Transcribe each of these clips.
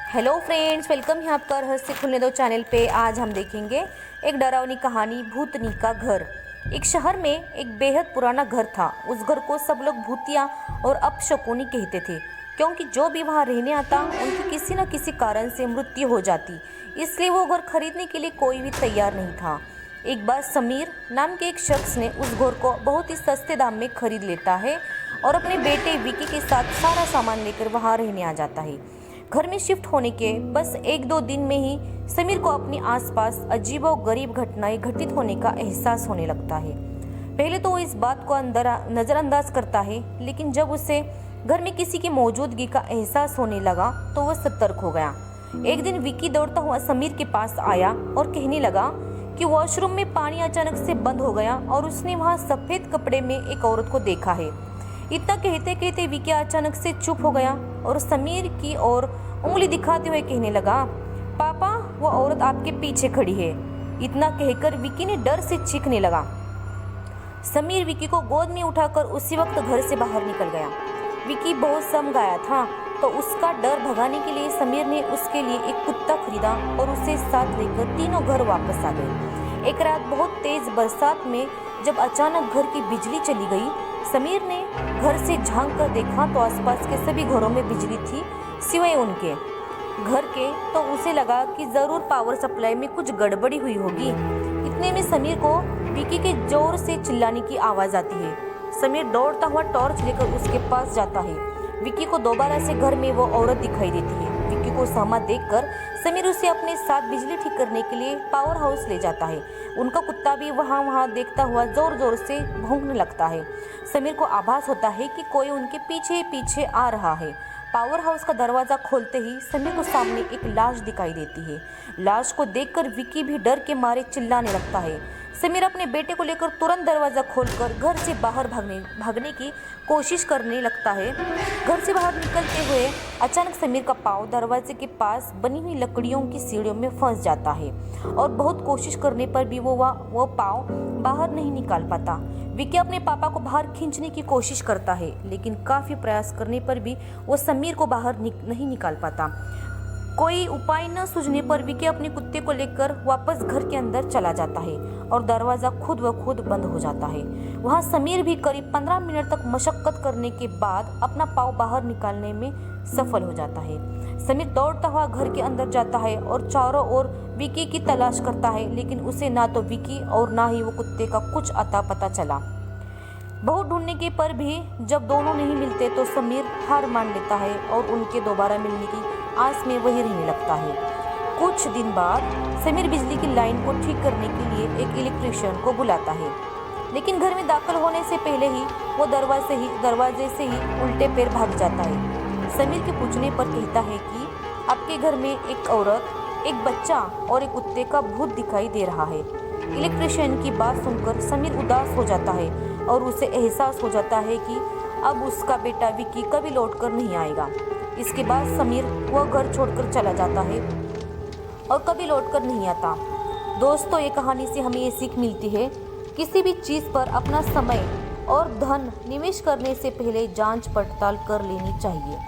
Hello friends, welcome है आपका रहस्य खुलने दो चैनल पे। आज हम देखेंगे एक डरावनी कहानी, भूतनी का घर। एक शहर में एक बेहद पुराना घर था। उस घर को सब लोग भूतिया और अपशकुनी कहते थे, क्योंकि जो भी वहाँ रहने आता उनकी किसी न किसी कारण से मृत्यु हो जाती। इसलिए वो घर खरीदने के लिए कोई भी तैयार नहीं था। एक बार समीर नाम के एक शख्स ने उस घर को बहुत ही सस्ते दाम में खरीद लेता है और अपने बेटे विकी के साथ सारा सामान लेकर वहाँ रहने आ जाता है। घर में शिफ्ट होने के बस एक दो दिन में ही समीर को अपने आसपास अजीबोगरीब घटनाएं घटित होने का एहसास होने लगता है। पहले तो वो इस बात को नज़रअंदाज करता है, लेकिन जब उसे घर में किसी की मौजूदगी का एहसास होने लगा तो वह सतर्क हो गया। एक दिन विकी दौड़ता हुआ समीर के पास आया और कहने लगा कि वॉशरूम में पानी अचानक से बंद हो गया और उसने वहाँ सफ़ेद कपड़े में एक औरत को देखा है। इतना कहते कहते विकी अचानक से चुप हो गया और समीर की ओर उंगली दिखाते हुए कहने लगा, पापा, वो औरत आपके पीछे खड़ी है। इतना कहकर विकी ने डर से चीखने लगा। समीर विकी को गोद में उठाकर उसी वक्त घर से बाहर निकल गया। विकी बहुत सम गया था, तो उसका डर भगाने के लिए समीर ने उसके लिए एक कुत्ता खरीदा और उसे साथ लेकर तीनों घर वापस आ गए। एक रात बहुत तेज बरसात में जब अचानक घर की बिजली चली गई, समीर ने घर से झांक कर देखा तो आसपास के सभी घरों में बिजली थी सिवाय उनके घर के। तो उसे लगा कि ज़रूर पावर सप्लाई में कुछ गड़बड़ी हुई होगी। इतने में समीर को विकी के जोर से चिल्लाने की आवाज़ आती है। समीर दौड़ता हुआ टॉर्च लेकर उसके पास जाता है। विकी को दोबारा से घर में वो औरत दिखाई देती है। विकी को सहमत देखकर समीर उसे अपने साथ बिजली ठीक करने के लिए पावर हाउस ले जाता है। उनका कुत्ता भी वहाँ देखता हुआ जोर जोर से भौंकने लगता है। समीर को आभास होता है कि कोई उनके पीछे पीछे आ रहा है। पावर हाउस का दरवाज़ा खोलते ही समीर को सामने एक लाश दिखाई देती है। लाश को देखकर विकी भी डर के मारे चिल्लाने लगता है। समीर अपने बेटे को लेकर तुरंत दरवाज़ा खोलकर घर से बाहर भागने की कोशिश करने लगता है। घर से बाहर निकलते हुए अचानक समीर का पाँव दरवाजे के पास बनी हुई लकड़ियों की सीढ़ियों में फंस जाता है और बहुत कोशिश करने पर भी वो पाँव बाहर नहीं निकाल पाता। विकी अपने पापा को बाहर खींचने की कोशिश करता है, लेकिन काफ़ी प्रयास करने पर भी वो समीर को बाहर नहीं निकाल पाता। कोई उपाय न सूझने पर विकी अपने कुत्ते को लेकर वापस घर के अंदर चला जाता है और दरवाज़ा खुद ब खुद बंद हो जाता है। वहाँ समीर भी करीब 15 मिनट तक मशक्कत करने के बाद अपना पाँव बाहर निकालने में सफल हो जाता है। समीर दौड़ता हुआ घर के अंदर जाता है और चारों ओर विकी की तलाश करता है, लेकिन उसे ना तो विकी और ना ही वो कुत्ते का कुछ अता पता चला। बहुत ढूंढने के पर भी जब दोनों नहीं मिलते तो समीर हार मान लेता है और उनके दोबारा मिलने की आस में वही रहने लगता है। कुछ दिन बाद समीर बिजली की लाइन को ठीक करने के लिए एक इलेक्ट्रिशियन को बुलाता है, लेकिन घर में दाखिल होने से पहले ही वो दरवाजे से ही उल्टे पैर भाग जाता है। समीर के पूछने पर कहता है कि आपके घर में एक औरत, एक बच्चा और एक कुत्ते का भूत दिखाई दे रहा है। इलेक्ट्रिशियन की बात सुनकर समीर उदास हो जाता है और उसे एहसास हो जाता है कि अब उसका बेटा विकी कभी लौटकर नहीं आएगा। इसके बाद समीर वह घर छोड़कर चला जाता है और कभी लौटकर नहीं आता। दोस्तों, ये कहानी से हमें ये सीख मिलती है, किसी भी चीज़ पर अपना समय और धन निवेश करने से पहले जांच पड़ताल कर लेनी चाहिए।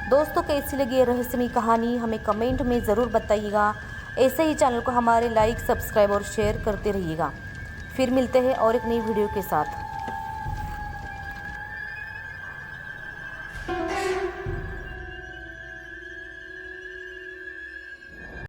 दोस्तों, कैसी लगी ये रहस्यमयी कहानी हमें कमेंट में ज़रूर बताइएगा। ऐसे ही चैनल को हमारे लाइक, सब्सक्राइब और शेयर करते रहिएगा। फिर मिलते हैं और एक नई वीडियो के साथ।